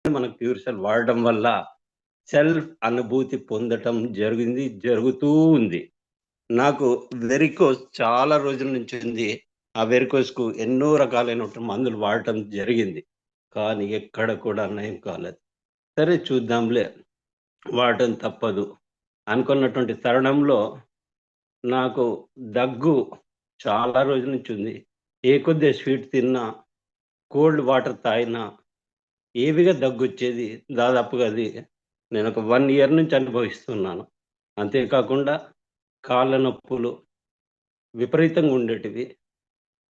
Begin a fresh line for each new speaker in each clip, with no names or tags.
మనకు pure cell వాడడం వల్ల సెల్ఫ్ అనుభూతి పొందటం జరిగింది, జరుగుతూ ఉంది. నాకు వెరికోస్ చాలా రోజుల నుంచి ఉంది. ఆ వెరికోస్‌కు ఎన్నో రకాలైనటువంటి మందులు వాడటం జరిగింది. కానీ ఎక్కడ కూడా నయం కాలేదు. సరే చూద్దాంలే, వాడటం తప్పదు అనుకున్నటువంటి తరుణంలో నాకు దగ్గు చాలా రోజుల నుంచి ఉంది. ఏ కొద్దిగా స్వీట్ తిన్నా, కోల్డ్ వాటర్ తాగినా హెవీగా దగ్గొచ్చేది. దాదాపుగా అది నేనొక 1 ఇయర్ నుంచి అనుభవిస్తున్నాను. అంతే కాకుండా కాళ్ళ నొప్పులు విపరీతంగా ఉండేటివి.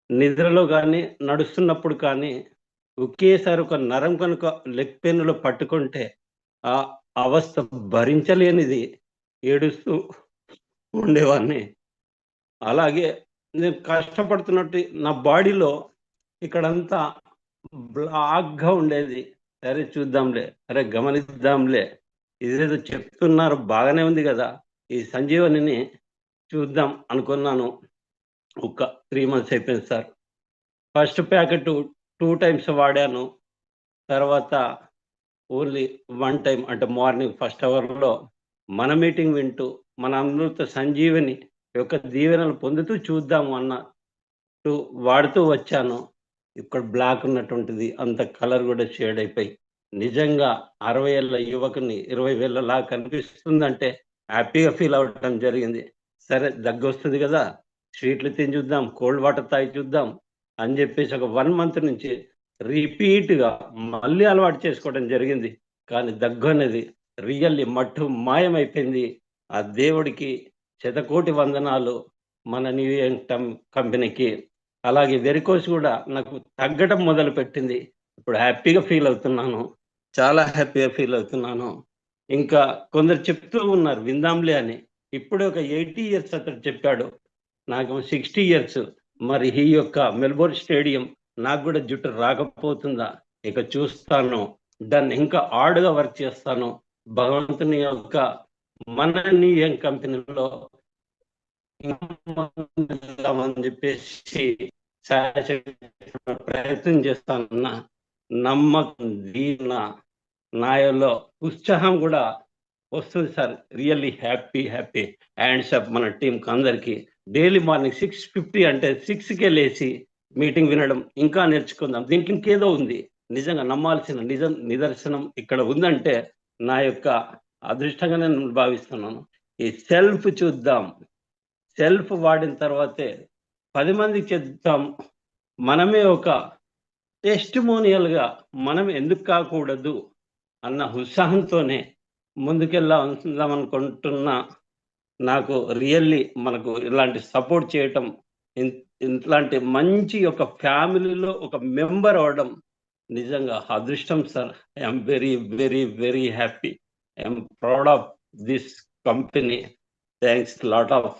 నిద్రలో గానీ, నడుస్తున్నప్పుడు కానీ, ఒకేసారి ఒక నరం కనుక లెగ్ పెయిన్‌లో పట్టుకుంటే, ఆ అవస్థ భరించలేనిది. ఏడుస్తూ ఉండేవాడిని. అలాగే నేను కష్టపడుతున్నట్టు నా బాడీలో ఇక్కడంతా బ్లాక్‌గా ఉండేది. సరే చూద్దాంలే, అరే గమనిద్దాంలే, ఇదేదో చెప్తున్నారు బాగానే ఉంది గదా! ఈ సంజీవనిని చూద్దాం అనుకున్నాను. ఒక 3 మంత్స్ అయిపోయింది సార్. ఫస్ట్ ప్యాకెట్ 2 టైమ్స్ వాడాను. తర్వాత ఓన్లీ 1 టైమ్ అంటే మార్నింగ్ ఫస్ట్ అవర్‌లో మన మీటింగ్ వింటూ, మన అమృత సంజీవని యొక్క దీవెనలు పొందుతూ చూద్దాము అన్నట్టు వాడుతూ వచ్చాను. ఇక్కడ బ్లాక్ ఉన్నటువంటిది అంత కలర్ గూడా షేడ్ అయిపోయి, నిజంగా 60 ఏళ్ల యువకుడిని 20 వేలలా కనిపిస్తుందంటే హ్యాపీగా ఫీల్ అవ్వటం జరిగింది. సరే దగ్గొస్తుంది గదా! స్వీట్లు తిని చూద్దాం, కోల్డ్ వాటర్ తాగి చూద్దాం అని జెప్పేసి ఒక 1 మంత్ నుంచి రిపీట్‌గా మళ్ళీ అలవాటు చేసుకోవడం జరిగింది. కానీ దగ్గు అనేది రియల్లీ మట్టు మాయమైపోయింది. ఆ దేవుడికి శతకోటి వందనాలు. మన కంపెనీకి. అలాగే వెరికోస్ గూడా నాకు తగ్గటం మొదలుపెట్టింది. ఇప్పుడు హ్యాపీగా ఫీల్ అవుతున్నాను. చాలా హ్యాపీగా ఫీల్ అవుతున్నాను. ఇంకా కొందరు చెప్తూ ఉన్నారు విందాంలే అని. ఇప్పుడే ఒక 80 ఇయర్స్ అతడు చెప్పాడు. నాకేమో 60 ఇయర్స్. మరి ఈ యొక్క మెల్బోర్న్ స్టేడియం నాకు గూడా జుట్టు రాకపోతుందా? ఇక చూస్తాను. దాన్ని ఇంకా హార్డ్‌గా వర్క్ చేస్తాను. భగవంతుని యొక్క మననీయం కంపెనీలో అని చెప్పేసి శాయశక్తులా ప్రయత్నం చేస్తానన్న నమ్మకం, దీవెన నాలో ఉత్సాహం గూడా వస్తుంది sir. Really happy, happy. Hands up మన టీమ్‌కి అందరికి. డైలీ మార్నింగ్ 6:50 అంటే 6కే లేసి మీటింగ్ వినడం, ఇంకా నేర్చుకుందాం. దీంట్లో ఇంకేదో ఉంది. నిజంగా నమ్మాల్సిన నిదర్శనం ఇక్కడ ఉందంటే నా యొక్క అదృష్టంగా నేను భావిస్తున్నాను. ఈ సెల్ఫ్ చూద్దాం. సెల్ఫ్ వాడిన తర్వాతే 10 మందికి చెప్తాం. మనమే ఒక టెస్టిమోనియల్‌గా మనం ఎందుకు కాకూడదు అన్న ఉత్సాహంతోనే ముందుకెళ్దాం అనుకుంటున్నా. నాకు రియల్లీ మనకు ఇలాంటి సపోర్ట్ చేయటం, ఇన్ ఇట్లాంటి మంచి ఒక ఫ్యామిలీలో ఒక మెంబర్ అవ్వడం నిజంగా అదృష్టం sir. I am very, very, very happy. I am proud of this company. Thanks lot of